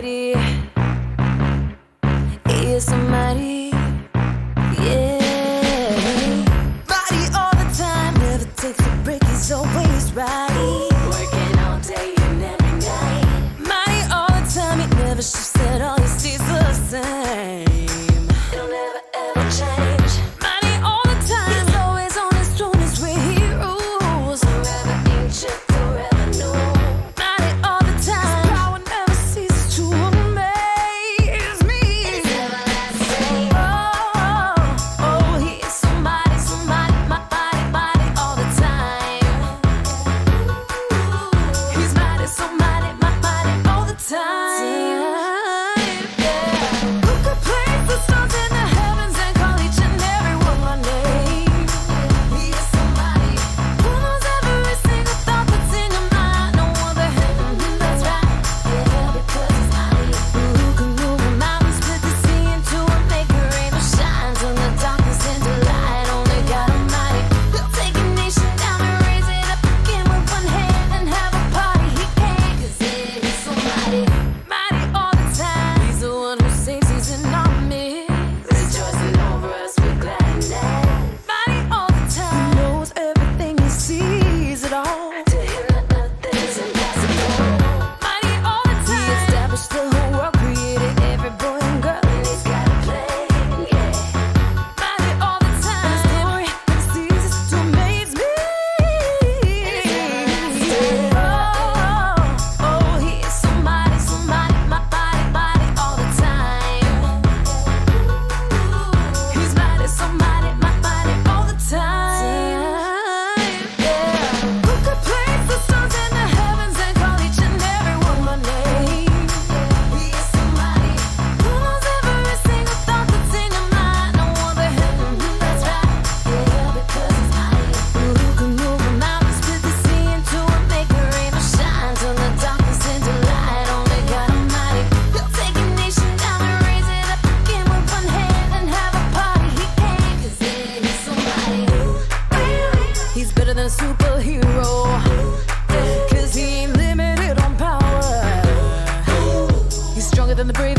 mighty. He is so mighty. Yeah. Mighty all the time, never takes a break. He's always right. Working all day and every night. Mighty all the time, he never shifts at all. He stays the same. He'll never ever change. Mighty all the time, he's always on his throne. His way he rules. Forever ancient, forever new. Mighty all the time, his power never ceases to amaze me. It's everlasting. Oh, oh, he is so mighty, mighty all the time. He's mighty, so mighty, mighty all the time. Who could place the stars in the heavens and call each and every one by name? He is so mighty. Who knows every single thought that's in your mind? No other heaven, that's right. Yeah, because he's mighty. Who can move a mountain, split the sea in two, and make a rainbow shine, turn the darkness into light? Only God Almighty. He'll take a nation down and raise it up again with one hand and have a party. He can, 'cause he's so mighty, mighty all the time. He's the one who saves, he's in our midst, rejoicing over us with gladness. Mighty all the time, he knows everything, he sees it all. To him nothing's impossible. Mighty all the time, he established the whole world, created every boy and girl, and he's got a plan, yeah. Mighty all the time, his glory never ceases to amaze me. Oh, oh, he is so mighty, mighty all the time. He's mighty, so mighty, mighty all the time. Yeah. Who could place the stars in the heavens and call each and every one by name? He is so mighty. Who knows every single thought that's in your mind? No other heaven, that's right. Yeah, because he's mighty. Who can move a mountain, split the sea in two, and make a rainbow shine, turn the darkness into light? Only God Almighty. He'll take a nation down and raise it up again with one hand and have a party. He can, 'cause he's so mighty. He's better than a superhero, 'cause he ain't limited on power. He's stronger than the brave